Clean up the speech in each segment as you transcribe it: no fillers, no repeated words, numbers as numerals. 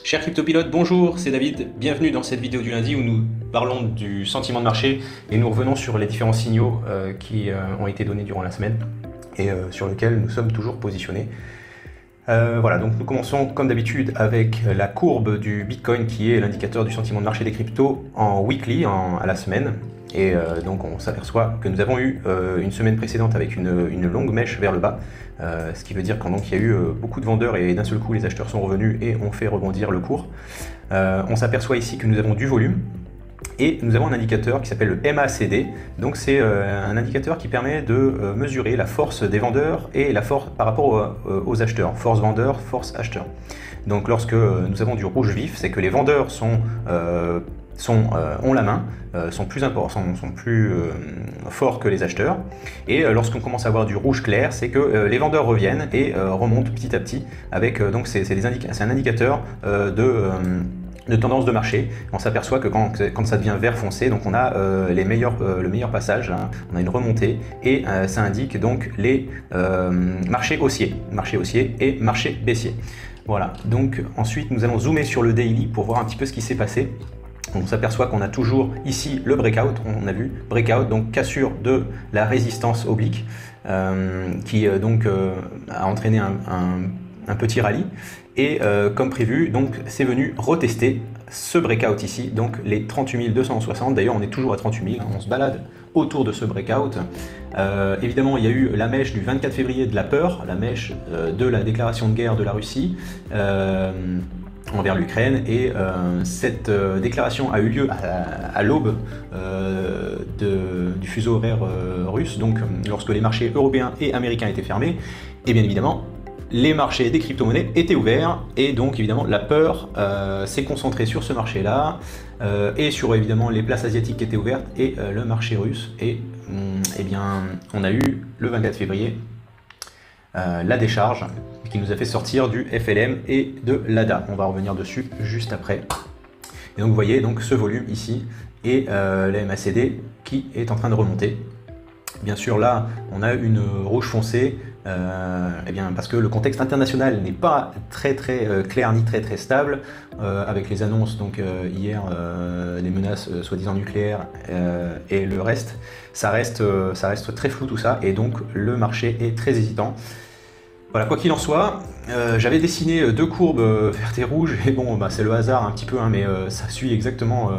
Chers cryptopilotes, bonjour, c'est David. Bienvenue dans cette vidéo du lundi où nous parlons du sentiment de marché et nous revenons sur les différents signaux qui ont été donnés durant la semaine et sur lesquels nous sommes toujours positionnés. Voilà, donc nous commençons comme d'habitude avec la courbe du Bitcoin qui est l'indicateur du sentiment de marché des cryptos en weekly, à la semaine. Et donc on s'aperçoit que nous avons eu une semaine précédente avec une longue mèche vers le bas, ce qui veut dire qu'il y a eu beaucoup de vendeurs et d'un seul coup les acheteurs sont revenus et ont fait rebondir le cours. On s'aperçoit ici que nous avons du volume et nous avons un indicateur qui s'appelle le MACD. Donc c'est un indicateur qui permet de mesurer la force des vendeurs et la force par rapport aux acheteurs, force vendeur, force acheteur. Donc lorsque nous avons du rouge vif, c'est que les vendeurs ont la main, sont plus forts que les acheteurs. Et lorsqu'on commence à avoir du rouge clair, c'est que les vendeurs reviennent et remontent petit à petit. Avec donc c'est un indicateur de tendance de marché. On s'aperçoit que quand ça devient vert foncé, donc on a le meilleur passage, hein, on a une remontée et ça indique donc les marchés haussiers et marchés baissiers. Voilà, donc ensuite nous allons zoomer sur le daily pour voir un petit peu ce qui s'est passé. On s'aperçoit qu'on a toujours ici le breakout, on a vu breakout, donc cassure de la résistance oblique qui a entraîné un petit rallye et comme prévu, donc c'est venu retester ce breakout ici, donc les 38 260. D'ailleurs on est toujours à 38 000, on se balade autour de ce breakout. Évidemment il y a eu la mèche du 24 février de la peur, la mèche de la déclaration de guerre de la Russie envers l'Ukraine, et cette déclaration a eu lieu à l'aube du fuseau horaire russe, donc lorsque les marchés européens et américains étaient fermés, et bien évidemment les marchés des crypto-monnaies étaient ouverts, et donc évidemment la peur s'est concentrée sur ce marché-là et sur évidemment les places asiatiques qui étaient ouvertes et le marché russe, et bien on a eu le 24 février la décharge qui nous a fait sortir du FLM et de l'ADA. On va revenir dessus juste après. Et donc vous voyez donc ce volume ici et la MACD qui est en train de remonter. Bien sûr là on a une rouge foncée parce que le contexte international n'est pas très clair ni très stable avec les annonces donc hier des menaces soi-disant nucléaires et le reste, ça reste très flou tout ça, et donc le marché est très hésitant. Voilà, quoi qu'il en soit, j'avais dessiné deux courbes vertes et rouges, et bon, c'est le hasard un petit peu, hein, mais ça suit exactement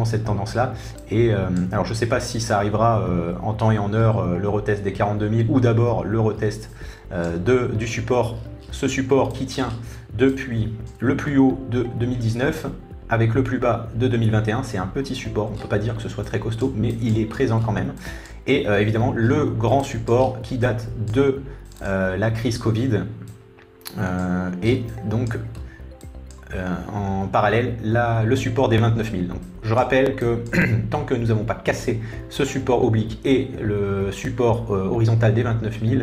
cette tendance-là. Et alors, je ne sais pas si ça arrivera en temps et en heure, le retest des 42 000, ou d'abord le retest du support, ce support qui tient depuis le plus haut de 2019 avec le plus bas de 2021. C'est un petit support, on ne peut pas dire que ce soit très costaud, mais il est présent quand même. Et évidemment, le grand support qui date de la crise Covid et donc en parallèle le support des 29 000. Donc, je rappelle que tant que nous n'avons pas cassé ce support oblique et le support horizontal des 29 000,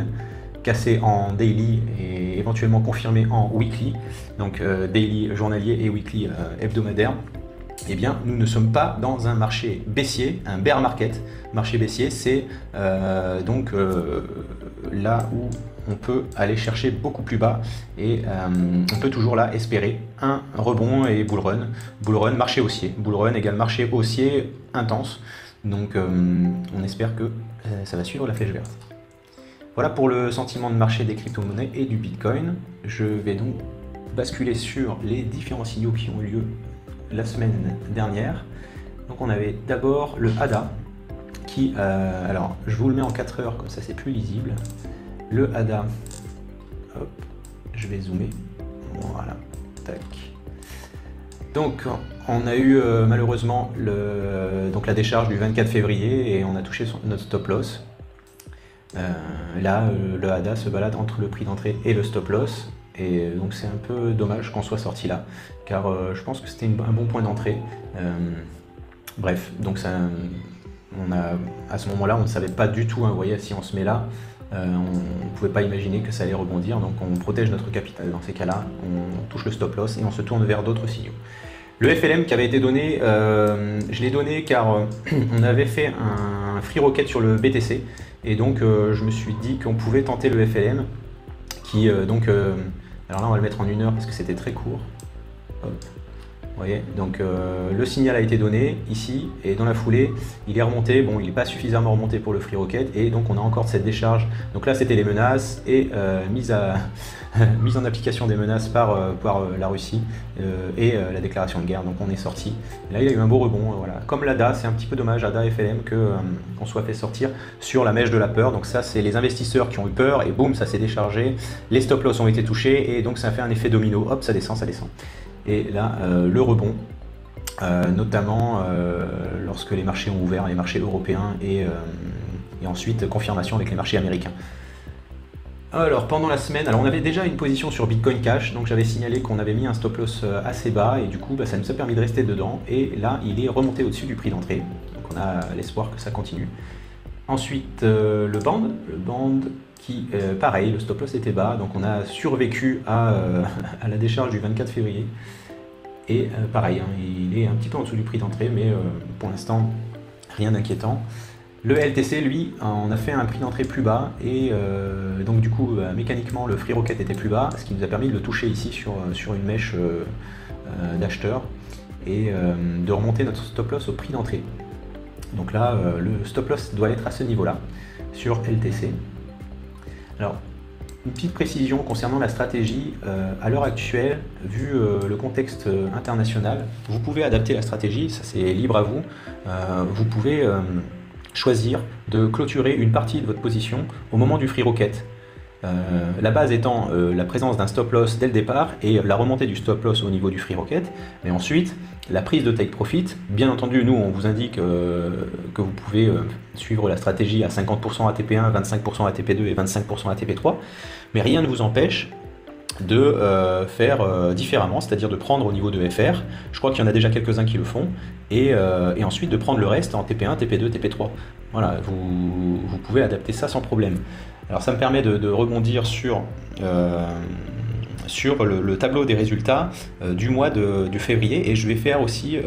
cassé en daily et éventuellement confirmé en weekly, donc daily journalier et weekly hebdomadaire, eh bien, nous ne sommes pas dans un marché baissier, un bear market. Marché baissier, c'est là où on peut aller chercher beaucoup plus bas, et on peut toujours là espérer un rebond et bull run. Bull run, marché haussier. Bull run égale marché haussier intense. Donc on espère que ça va suivre la flèche verte. Voilà pour le sentiment de marché des crypto-monnaies et du Bitcoin. Je vais donc basculer sur les différents signaux qui ont eu lieu la semaine dernière. Donc on avait d'abord le ADA qui, alors je vous le mets en 4 heures comme ça c'est plus lisible. Le ADA, hop, je vais zoomer, voilà, tac. Donc on a eu malheureusement la décharge du 24 février et on a touché notre stop loss. Là le ADA se balade entre le prix d'entrée et le stop loss, et donc c'est un peu dommage qu'on soit sorti là, car je pense que c'était un bon point d'entrée. Bref, donc à ce moment là on ne savait pas du tout, hein, vous voyez, si on se met là, on ne pouvait pas imaginer que ça allait rebondir, donc on protège notre capital. Dans ces cas-là, on touche le stop loss et on se tourne vers d'autres signaux. Le FLM qui avait été donné, je l'ai donné car on avait fait un free rocket sur le BTC, et donc je me suis dit qu'on pouvait tenter le FLM qui alors là on va le mettre en 1 heure parce que c'était très court. Hop. Vous voyez, donc le signal a été donné ici, et dans la foulée, il est remonté. Bon, il n'est pas suffisamment remonté pour le Free Rocket, et donc on a encore cette décharge. Donc là, c'était les menaces, et mise en application des menaces par la Russie, et la déclaration de guerre. Donc on est sorti. Et là, il y a eu un beau rebond, voilà. Comme l'ADA, c'est un petit peu dommage, ADA FLM, qu'on soit fait sortir sur la mèche de la peur. Donc ça, c'est les investisseurs qui ont eu peur, et boum, ça s'est déchargé. Les stop loss ont été touchés, et donc ça a fait un effet domino. Hop, ça descend, ça descend. Et là, le rebond, notamment lorsque les marchés ont ouvert, les marchés européens, et ensuite confirmation avec les marchés américains. Alors pendant la semaine, on avait déjà une position sur Bitcoin Cash, donc j'avais signalé qu'on avait mis un stop loss assez bas, et du coup ça nous a permis de rester dedans, et là il est remonté au-dessus du prix d'entrée, donc on a l'espoir que ça continue. Ensuite le band qui, pareil, le stop loss était bas, donc on a survécu à la décharge du 24 février. Et pareil, hein, il est un petit peu en dessous du prix d'entrée, mais pour l'instant, rien d'inquiétant. Le LTC, lui, on a fait un prix d'entrée plus bas, et donc du coup, mécaniquement, le Free Rocket était plus bas, ce qui nous a permis de le toucher ici sur une mèche d'acheteur, et de remonter notre stop loss au prix d'entrée. Donc là, le stop loss doit être à ce niveau-là, sur LTC. Alors, une petite précision concernant la stratégie, à l'heure actuelle, vu le contexte international, vous pouvez adapter la stratégie, ça c'est libre à vous. Vous pouvez choisir de clôturer une partie de votre position au moment du Free Rocket. La base étant la présence d'un stop loss dès le départ et la remontée du stop loss au niveau du Free Rocket, mais ensuite la prise de take profit. Bien entendu, nous on vous indique que vous pouvez suivre la stratégie à 50% ATP1, 25% ATP2 et 25% ATP3, mais rien ne vous empêche de faire différemment, c'est-à-dire de prendre au niveau de FR, je crois qu'il y en a déjà quelques-uns qui le font, et ensuite de prendre le reste en TP1, TP2, TP3. Voilà, vous pouvez adapter ça sans problème. Alors ça me permet de rebondir sur le tableau des résultats du mois de février, et je vais faire aussi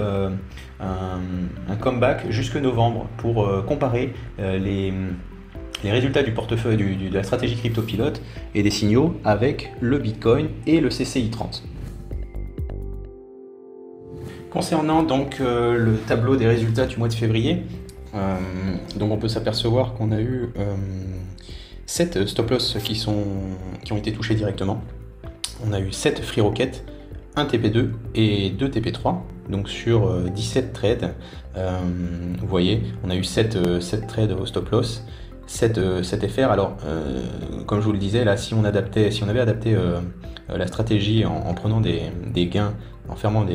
un comeback jusque novembre pour comparer les résultats du portefeuille de la stratégie CryptoPilote et des signaux avec le Bitcoin et le CCI 30. Concernant donc le tableau des résultats du mois de février, donc on peut s'apercevoir qu'on a eu 7 stop loss qui ont été touchés directement. On a eu 7 Free Rocket, 1 TP2 et 2 TP3, donc sur 17 trades. Vous voyez, on a eu 7 trades au stop loss, 7 FR. Alors, comme je vous le disais, là, si on avait adapté la stratégie en prenant des gains, en vendant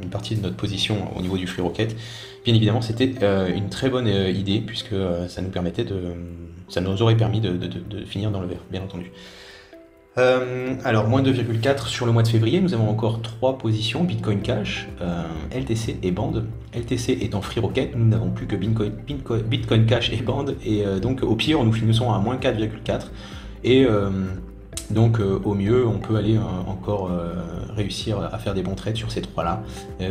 une partie de notre position au niveau du Free Rocket, bien évidemment, c'était une très bonne idée, puisque ça nous aurait permis de finir dans le vert, bien entendu. Alors, moins 2,4 sur le mois de février, nous avons encore 3 positions, Bitcoin Cash, LTC et Band. LTC étant Free Rocket, nous n'avons plus que Bitcoin Cash et Band, et donc au pire, nous finissons à moins 4,4. Et donc au mieux, on peut aller encore réussir à faire des bons trades sur ces 3-là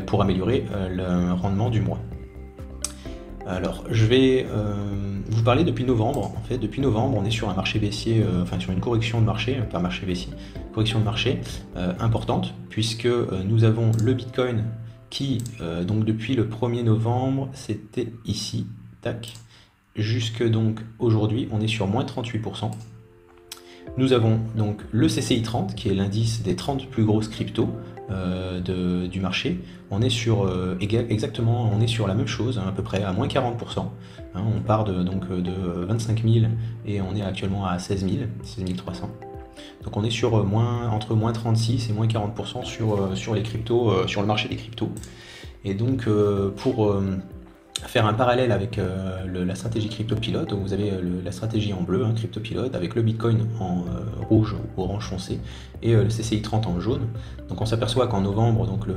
pour améliorer le rendement du mois. Alors, je vais vous parler depuis novembre. En fait, depuis novembre, on est sur un marché baissier, sur une correction de marché, pas marché baissier, correction de marché importante, puisque nous avons le Bitcoin qui, donc depuis le 1er novembre, c'était ici, tac, jusque donc aujourd'hui, on est sur moins 38%. Nous avons donc le CCI 30, qui est l'indice des 30 plus grosses cryptos du marché. On est sur exactement, on est sur la même chose, hein, à peu près à moins 40%. Hein, on part de 25 000 et on est actuellement à 16 300. Donc on est sur entre moins 36 et moins 40% sur les cryptos, sur le marché des cryptos. Et donc pour faire un parallèle avec la stratégie CryptoPilote, donc vous avez la stratégie en bleu, hein, CryptoPilote, avec le Bitcoin en rouge ou orange foncé et le CCI 30 en jaune. Donc on s'aperçoit qu'en novembre, donc le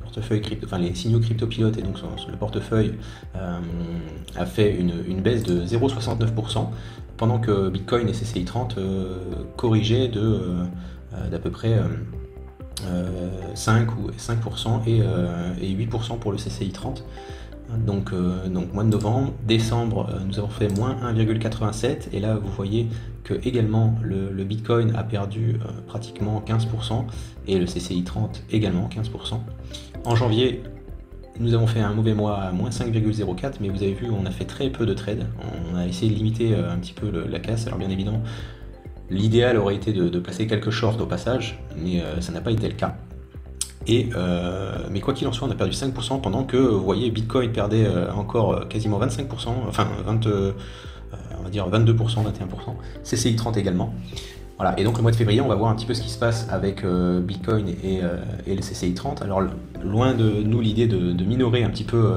portefeuille les signaux CryptoPilote et donc le portefeuille a fait une baisse de 0,69%, pendant que Bitcoin et CCI 30 corrigeaient d'à peu près 5% et 8% pour le CCI 30. Donc mois de novembre, décembre, nous avons fait moins 1,87 et là vous voyez que également le Bitcoin a perdu pratiquement 15% et le CCI 30 également 15%. En janvier, nous avons fait un mauvais mois à moins 5,04, mais vous avez vu, on a fait très peu de trades. On a essayé de limiter un petit peu la casse. Alors bien évidemment, l'idéal aurait été de placer quelques shorts au passage, mais ça n'a pas été le cas. Mais quoi qu'il en soit, on a perdu 5% pendant que, vous voyez, Bitcoin perdait encore quasiment 25%, enfin on va dire 22%, 21%, CCI 30 également. Voilà, et donc le mois de février, on va voir un petit peu ce qui se passe avec Bitcoin et le CCI 30. Alors loin de nous l'idée de minorer un petit peu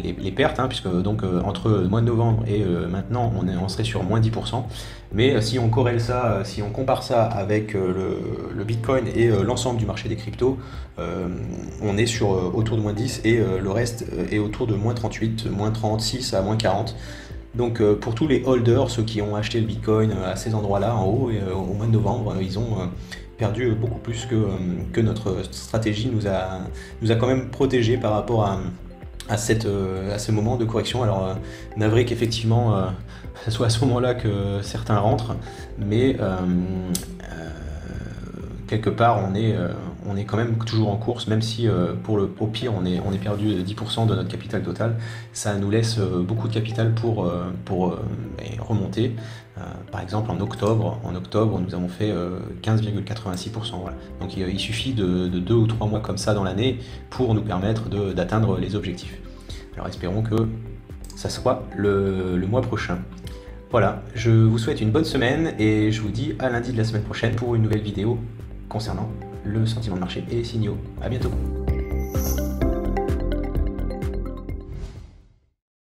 les pertes, hein, puisque donc entre le mois de novembre et maintenant on serait sur moins 10%. Mais si on corrèle ça, si on compare ça avec le Bitcoin et l'ensemble du marché des cryptos, on est sur autour de moins 10 et le reste est autour de moins 38, moins 36 à moins 40. Donc pour tous les holders, ceux qui ont acheté le Bitcoin à ces endroits-là en haut et au mois de novembre, ils ont perdu beaucoup plus que notre stratégie nous a quand même protégés par rapport à ce moment de correction. Alors navré qu'effectivement ce soit à ce moment-là que certains rentrent, mais quelque part on est quand même toujours en course, même si au pire on est perdu 10% de notre capital total. Ça nous laisse beaucoup de capital pour remonter. Par exemple en octobre nous avons fait 15,86%. Voilà. Donc il suffit de 2 ou 3 mois comme ça dans l'année pour nous permettre d'atteindre les objectifs. Alors espérons que ça soit le mois prochain. Voilà, je vous souhaite une bonne semaine et je vous dis à lundi de la semaine prochaine pour une nouvelle vidéo concernant le sentiment de marché et les signaux. À bientôt.